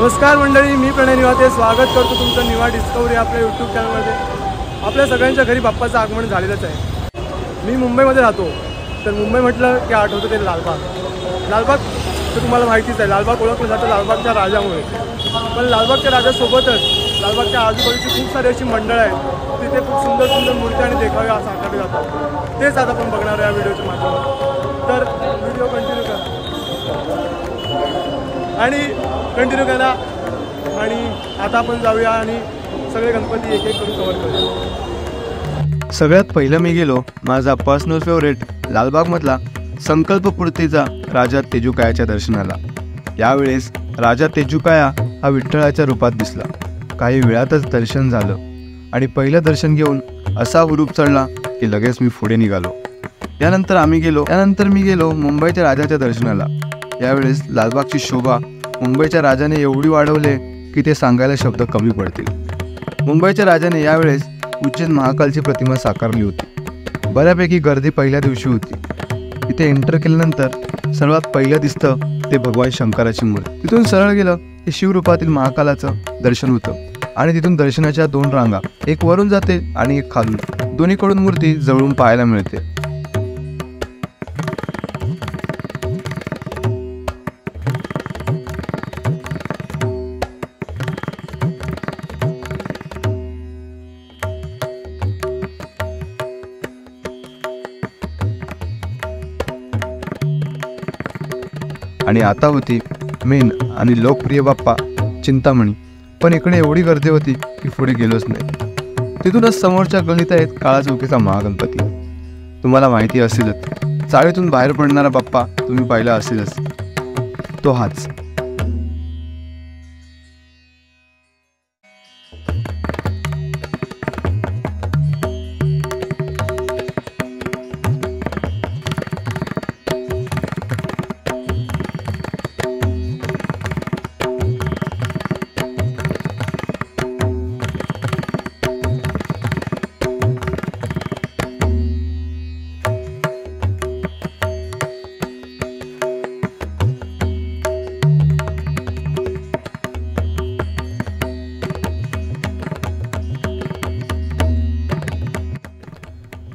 नमस्कार मंडळी, मी प्रणय निवाते स्वागत करतो तुमचं निवा डिस्कवरी आपल्या यूट्यूब चॅनलमध्ये। आपल्या सगळ्यांच्या घरी बाप्पाचं आगमन झालेलंच आहे। मी मुंबईमध्ये राहतो, तर मुंबई म्हटलं की आठवतं ते लालबाग। लालबाग तर तुम्हाला माहितीच आहे, लालबाग ओळखलं जातं लालबागच्या राजामुळे। पण लालबागच्या राजासोबतच लालबागच्या आजूबाजूची खूप सारी अशी मंडळं आहेत, तिथे खूप सुंदर सुंदर मूर्त्या आणि देखावे साकारले जातात। तेच आता आपण बघणार आहे या व्हिडिओच्या माध्यमातून। तर व्हिडिओ कंटिन्यू करा आणि कंटिन्यू करा। आणि आता आपण जाऊया आणि सगळे गणपती एक एक करून कव्हर करूया। सगळ्यात पहिलं मी गेलो माझा पर्सनल फेवरेट लालबागमधला संकल्पपूर्तीचा राजा तेजूकायाच्या दर्शनाला। यावेळेस राजा तेजूकाया हा विठ्ठलाच्या रूपात दिसला। काही वेळातच दर्शन झालं आणि पहिलं दर्शन घेऊन असा हुरूप चढला की लगेच मी पुढे निघालो। यानंतर मी गेलो मुंबईच्या राजाच्या दर्शनाला। यावेळेस लालबागची शोभा मुंबईच्या राजाने एवढी वाढवले की ते सांगायला शब्द कमी पडतील। मुंबईच्या राजाने यावेळेस उज्जैन महाकालची प्रतिमा साकारली होती। बऱ्यापैकी गर्दी पहिल्या दिवशी होती। तिथे एंटर केल्यानंतर सर्वात पहिलं दिसतं ते भगवान शंकराची मूर्ती। तिथून सरळ गेलं की शिवरूपातील महाकालाचं दर्शन होतं आणि तिथून दर्शनाच्या दोन रांगा, एक वरून जाते आणि एक खालून, दोन्हीकडून मूर्ती जवळून पाहायला मिळते। आणि आता होती मेन आणि लोकप्रिय बाप्पा चिंतामणी। पण इकडे एवढी गर्दी होती की पुढे गेलोच नाही। तिथूनच समोरच्या गल्लीत आहेत काळाचौकीचा महागणपती। तुम्हाला माहिती असेलच, चाळीतून बाहेर पडणारा बाप्पा तुम्ही पाहिला असेलच, तो हाच।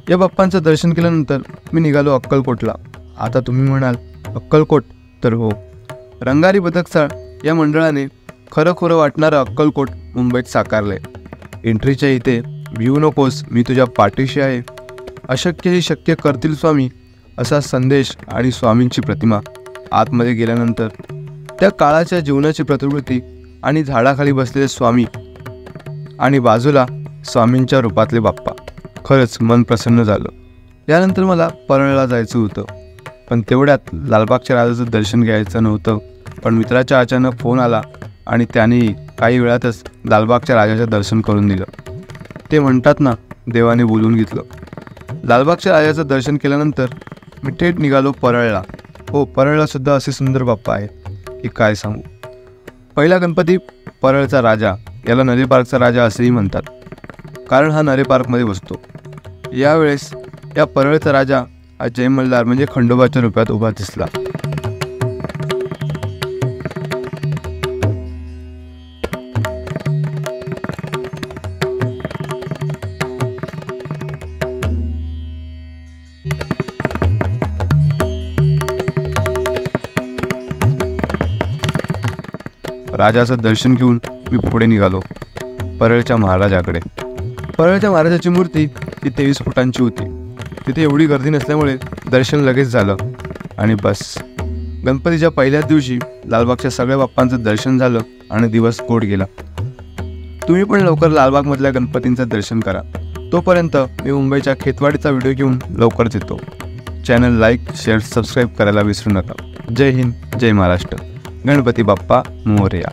या बाप्पांचं दर्शन केल्यानंतर मी निघालो अक्कलकोटला। आता तुम्ही म्हणाल अक्कलकोट, तर हो, रंगारी बदकचाळ या मंडळाने खरं वाटणारं अक्कलकोट मुंबईत साकारलंय। एंट्रीच्या इथे भिवू नकोस, मी तुझ्या पाठीशी आहे, अशक्यही शक्य करतील स्वामी, असा संदेश आणि स्वामींची प्रतिमा। आतमध्ये गेल्यानंतर त्या काळाच्या जीवनाची प्रतिकृती आणि झाडाखाली बसलेले स्वामी आणि बाजूला स्वामींच्या रूपातले बाप्पा, खरंच मन प्रसन्न झालं। यानंतर मला परळला जायचं होतं, पण तेवढ्यात लालबागच्या राजाचं दर्शन घ्यायचं नव्हतं। पण मित्राचा अचानक फोन आला आणि त्यानेही काही वेळातच लालबागच्या राजाचं दर्शन करून दिलं। ते म्हणतात ना, देवाने बोलून घेतलं। लालबागच्या राजाचं दर्शन केल्यानंतर मी थेट निघालो परळला। हो, परळला सुद्धा असे सुंदर बाप्पा आहेत की काय सांगू। पहिला गणपती परळचा राजा, याला नदी पार्कचा राजा असेही म्हणतात, कारण हा नरे पार्कमध्ये बसतो। यावेळेस या परळचा राजा हा जय मल्हार म्हणजे खंडोबाच्या रूपात उभा दिसला। राजाचं दर्शन घेऊन मी पुढे निघालो परळच्या महाराजाकडे। परळच्या महाराजाची मूर्ती ही 23 फुटांची होती। तिथे एवढी गर्दी नसल्यामुळे दर्शन लगेच झालं आणि बस। गणपतीच्या पहिल्याच दिवशी लालबागच्या सगळ्या बाप्पांचं दर्शन झालं आणि दिवस गोड गेला। तुम्ही पण लवकर लालबागमधल्या गणपतींचं दर्शन करा। तोपर्यंत मी मुंबईच्या खेतवाडीचा व्हिडिओ घेऊन लवकरच येतो। चॅनल लाईक, शेअर, सबस्क्राईब करायला विसरू नका। जय हिंद, जय महाराष्ट्र, गणपती बाप्पा मोरया।